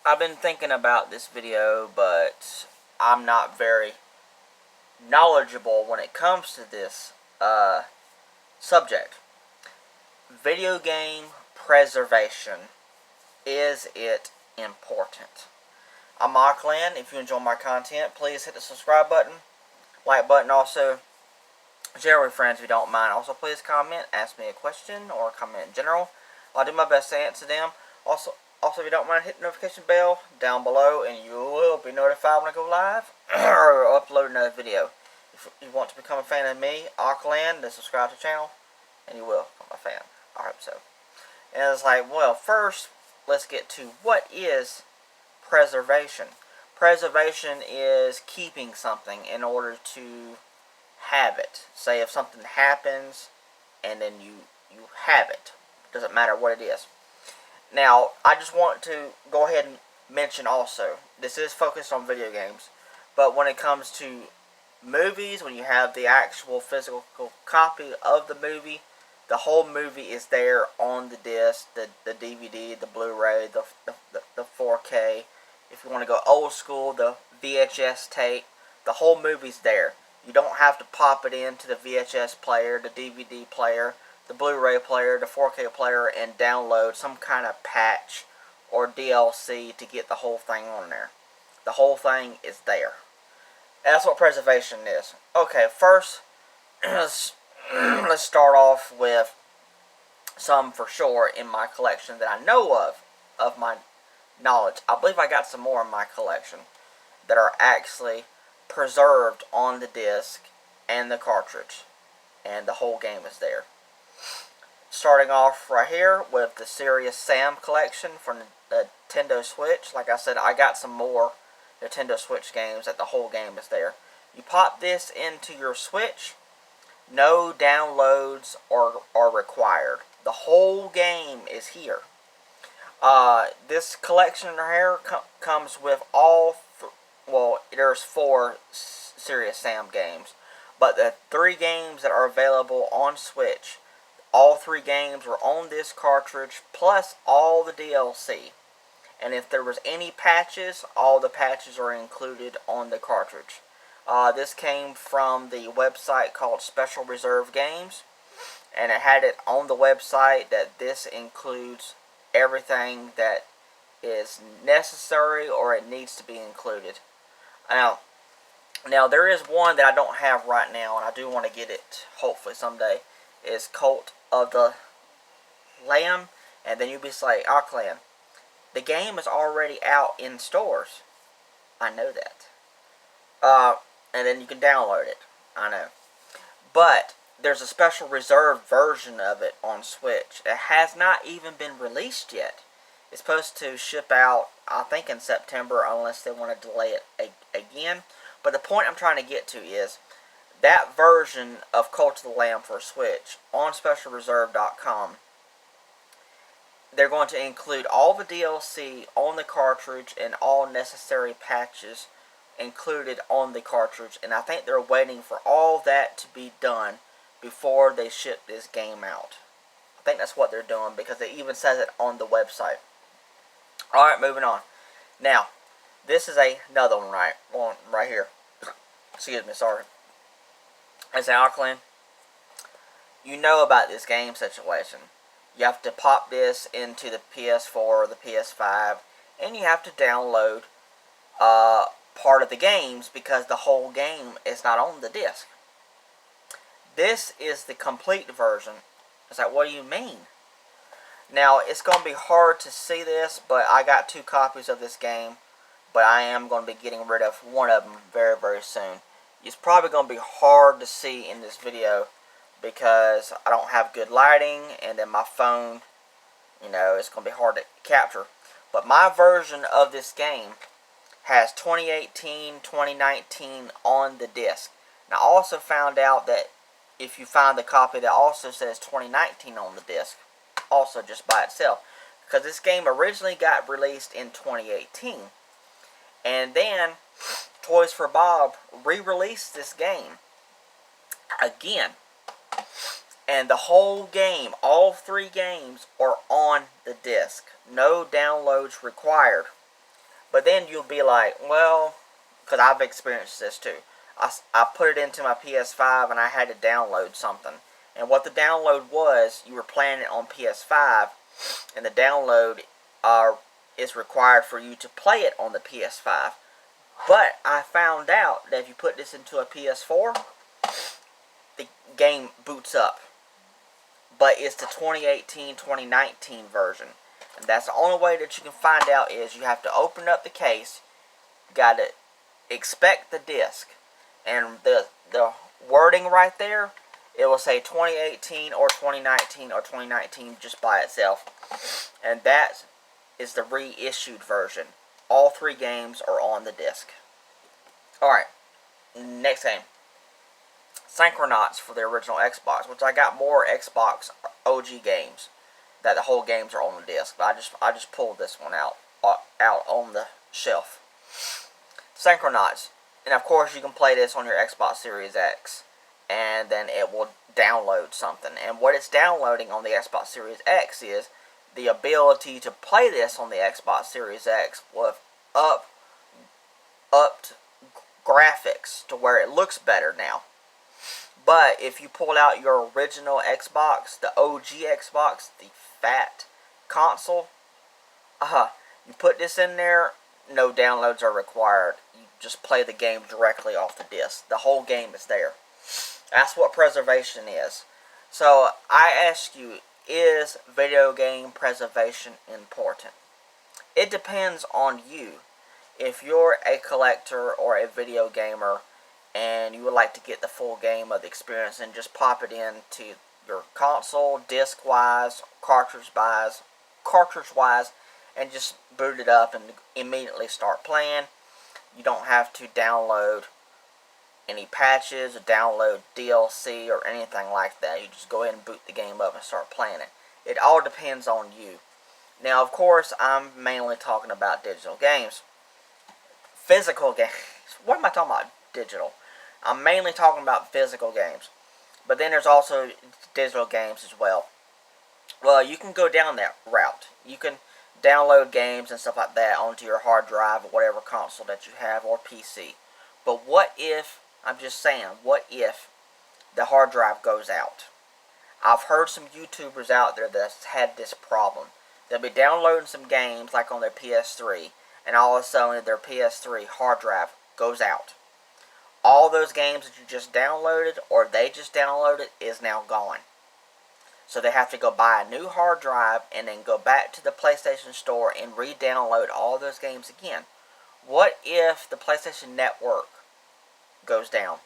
I've been thinking about this video, but I'm not very knowledgeable when it comes to this subject. Video game preservation. Is it important? I'm Auckland. If you enjoy my content, please hit the subscribe button, like button, also share with friends if you don't mind. Also, please comment, ask me a question, or comment in general. I'll do my best to answer them. Also, if you don't mind, hit the notification bell down below, and you will be notified when I go live or upload another video. If you want to become a fan of me, Auckland, then subscribe to the channel, and you will become a fan. I hope so. And it's like, well, first, let's get to what is preservation. Preservation is keeping something in order to have it. Say if something happens and then you have it. Doesn't matter what it is. Now, I just want to go ahead and mention also, this is focused on video games, but when it comes to movies, when you have the actual physical copy of the movie, the whole movie is there on the disc, the DVD, the Blu-ray, the 4K. If you want to go old school, the VHS tape, the whole movie's there. You don't have to pop it into the VHS player, the DVD player, the Blu-ray player, the 4K player, and download some kind of patch or DLC to get the whole thing on there. The whole thing is there. That's what preservation is. Okay, first, let's start off with some for sure in my collection that I know of my knowledge. I believe I got some more in my collection that are actually preserved on the disc and the cartridge, and the whole game is there. Starting off right here with the Serious Sam collection from the Nintendo Switch. Like I said, I got some more Nintendo Switch games that the whole game is there. You pop this into your Switch, no downloads are required. The whole game is here. This collection right here comes with all, well, there's 4 Serious Sam games, but the 3 games that are available on Switch, all 3 games were on this cartridge, plus all the DLC. And if there was any patches, all the patches are included on the cartridge. This came from the website called Special Reserve Games, and it had it on the website that this includes everything that is necessary or it needs to be included. Now there is one that I don't have right now, and I do want to get it hopefully someday. Is Cult of the Lamb, and then you'll be like, Auckland, the game is already out in stores. I know that. And then you can download it. I know. But there's a special reserved version of it on Switch. It has not even been released yet. It's supposed to ship out, I think, in September, unless they want to delay it again. But the point I'm trying to get to is that version of Cult of the Lamb for Switch on SpecialReserve.com, they're going to include all the DLC on the cartridge and all necessary patches included on the cartridge. And I think they're waiting for all that to be done before they ship this game out. I think that's what they're doing, because it even says it on the website. Alright, moving on. Now, this is another one right here. Excuse me, sorry. I say, Auckland, you know about this game situation. You have to pop this into the PS4 or the PS5, and you have to download part of the games because the whole game is not on the disc. This is the complete version. It's like, what do you mean? Now, it's going to be hard to see this, but I got 2 copies of this game, but I am going to be getting rid of one of them very, very soon. It's probably going to be hard to see in this video because I don't have good lighting, and then my phone, it's going to be hard to capture. But my version of this game has 2018, 2019 on the disc. Now, I also found out that if you find the copy that also says 2019 on the disc, also just by itself, because this game originally got released in 2018, and then Toys for Bob re-released this game again, and the whole game, all 3 games, are on the disc. No downloads required. But then you'll be like, well, because I've experienced this too. I put it into my PS5 and I had to download something. And what the download was, you were playing it on PS5, and the download is required for you to play it on the PS5. But I found out that if you put this into a PS4, the game boots up. But it's the 2018-2019 version. And that's the only way that you can find out is you have to open up the case, you got to expect the disc, and the wording right there, it will say 2018 or 2019 or 2019 just by itself. And that is the reissued version. All 3 games are on the disc. Alright, next game. Psychonauts for the original Xbox, which I got more Xbox OG games that the whole games are on the disc, but I just pulled this one out on the shelf. Psychonauts, and of course you can play this on your Xbox Series X, and then it will download something. And what it's downloading on the Xbox Series X is the ability to play this on the Xbox Series X with upped graphics to where it looks better now. But if you pull out your original Xbox, the OG Xbox, the fat console, you put this in there, no downloads are required. You just play the game directly off the disc. The whole game is there. That's what preservation is. So I ask you, is video game preservation important? It depends on you. If you're a collector or a video gamer and you would like to get the full game of the experience and just pop it into your console, disc-wise, cartridge-wise, and just boot it up and immediately start playing. You don't have to download any patches or download DLC or anything like that. You just go ahead and boot the game up and start playing it. It all depends on you. Now, of course, I'm mainly talking about digital games. Physical games. What am I talking about? Digital. I'm mainly talking about physical games. But then there's also digital games as well. Well, you can go down that route. You can download games and stuff like that onto your hard drive or whatever console that you have or PC. But what if, I'm just saying, what if the hard drive goes out? I've heard some YouTubers out there that's had this problem. They'll be downloading some games like on their PS3, and all of a sudden their PS3 hard drive goes out. All those games that you just downloaded or they just downloaded is now gone. So they have to go buy a new hard drive and then go back to the PlayStation Store and re-download all those games again. What if the PlayStation Network goes down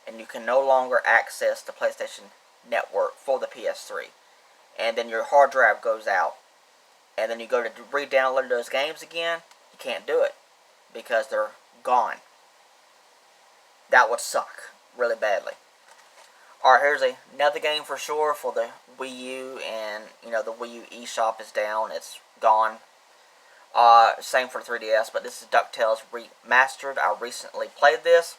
and you can no longer access the PlayStation Network for the PS3, and then your hard drive goes out, and then you go to re-download those games again? You can't do it because they're gone. That would suck really badly. Alright, here's another game for sure for the Wii U, and the Wii U eShop is down, it's gone. Same for 3DS, but this is DuckTales Remastered. I recently played this,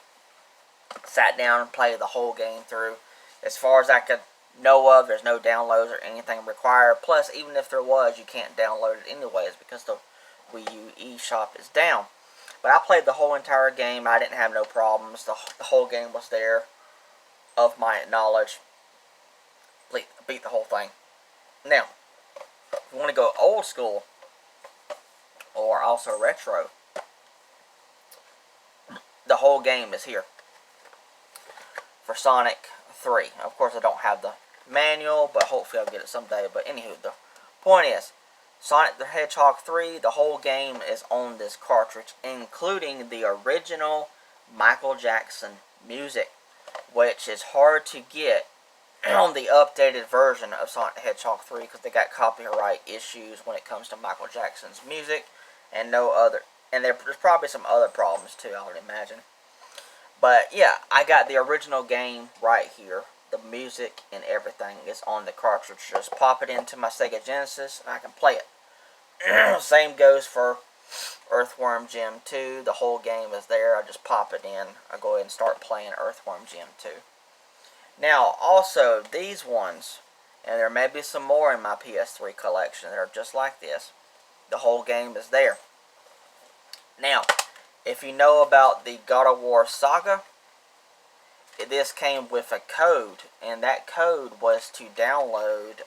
sat down and played the whole game through. As far as I could know of, there's no downloads or anything required. Plus, even if there was, you can't download it anyways because the Wii U eShop is down. But I played the whole entire game. I didn't have no problems. The whole game was there, of my knowledge. Beat the whole thing. Now, if you want to go old school, or also retro, the whole game is here for Sonic 3. Of course, I don't have the manual, but hopefully I'll get it someday. But anywho, the point is, Sonic the Hedgehog 3, the whole game is on this cartridge, including the original Michael Jackson music, which is hard to get on the updated version of Sonic the Hedgehog 3 because they got copyright issues when it comes to Michael Jackson's music and no other. And there's probably some other problems too, I would imagine. But yeah, I got the original game right here. The music and everything is on the cartridge. Just pop it into my Sega Genesis and I can play it. Same goes for Earthworm Jim 2. The whole game is there. I just pop it in. I go ahead and start playing Earthworm Jim 2. Now, also, these ones, and there may be some more in my PS3 collection that are just like this. The whole game is there. Now, if you know about the God of War saga, this came with a code, and that code was to download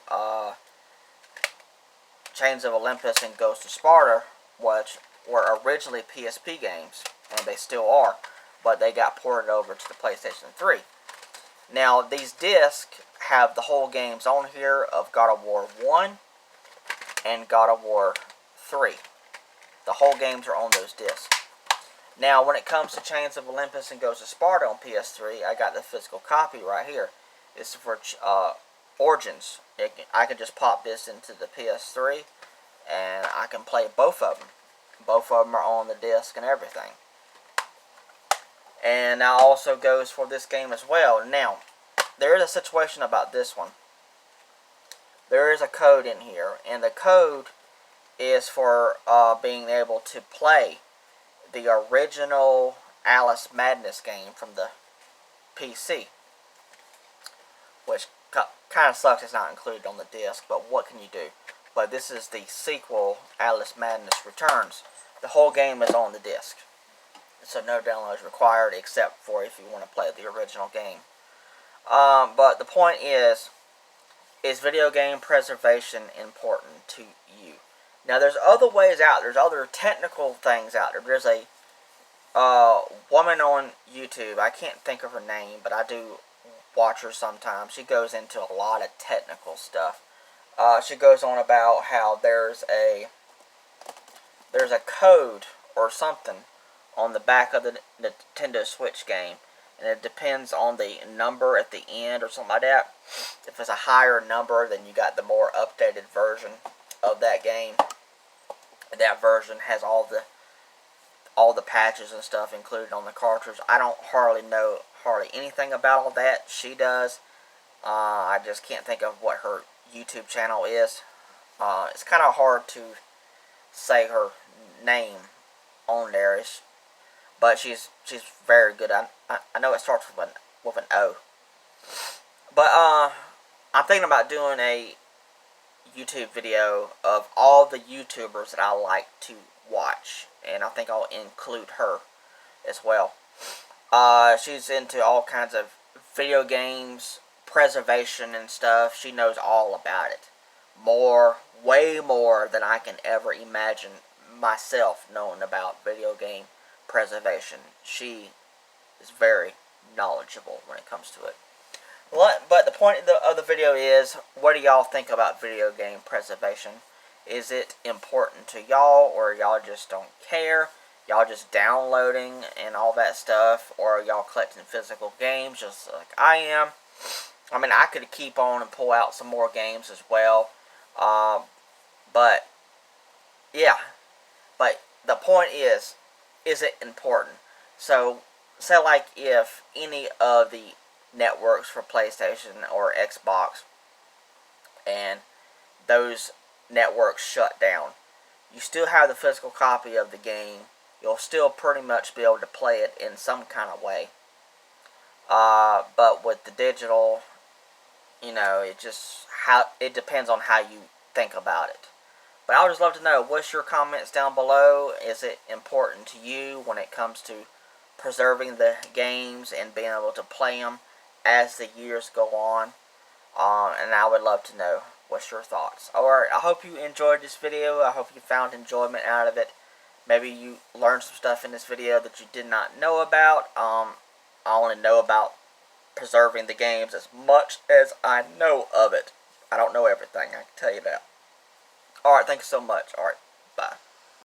Chains of Olympus and Ghost of Sparta, which were originally PSP games, and they still are, but they got ported over to the PlayStation 3. Now, these discs have the whole games on here of God of War 1 and God of War 3. The whole games are on those discs. Now, when it comes to Chains of Olympus and Ghost of Sparta on PS3, I got the physical copy right here. It's for Origins. I can just pop this into the PS3, and I can play both of them. Both of them are on the disc and everything. And that also goes for this game as well. Now, there is a situation about this one. There is a code in here, and the code is for being able to play the original Alice Madness game from the PC, which kind of sucks it's not included on the disc, but what can you do? But this is the sequel, Alice Madness Returns. The whole game is on the disc, so no download is required except for if you want to play the original game. But the point is video game preservation important to you? Now, there's other ways out. There's other technical things out there. There's a woman on YouTube. I can't think of her name, but I do watch her sometimes. She goes into a lot of technical stuff. She goes on about how there's a code or something on the back of the Nintendo Switch game, and it depends on the number at the end or something like that. If it's a higher number, then you got the more updated version of that game. That version has all the patches and stuff included on the cartridge. I don't know anything about all that. She does. I just can't think of what her YouTube channel is. It's kind of hard to say her name on there, but she's very good. I know it starts with an O. But I'm thinking about doing a YouTube video of all the YouTubers that I like to watch, and I think I'll include her as well. She's into all kinds of video games, preservation and stuff. She knows all about it. Way more than I can ever imagine myself knowing about video game preservation. She is very knowledgeable when it comes to it. But the point of the video is, what do y'all think about video game preservation? Is it important to y'all, or y'all just don't care? Y'all just downloading and all that stuff, or y'all collecting physical games just like I am? I mean, I could keep on and pull out some more games as well. But, yeah. But the point is it important? So, say like if any of the networks for PlayStation or Xbox and those networks shut down, you still have the physical copy of the game. You'll still pretty much be able to play it in some kind of way. But with the digital, it depends on how you think about it. But I would just love to know, what's your comments down below? Is it important to you when it comes to preserving the games and being able to play them as the years go on? And I would love to know what's your thoughts. Alright, I hope you enjoyed this video. I hope you found enjoyment out of it. Maybe you learned some stuff in this video that you did not know about. I want to know about preserving the games as much as I know of it. I don't know everything, I can tell you that. Alright, thank you so much. Alright, bye.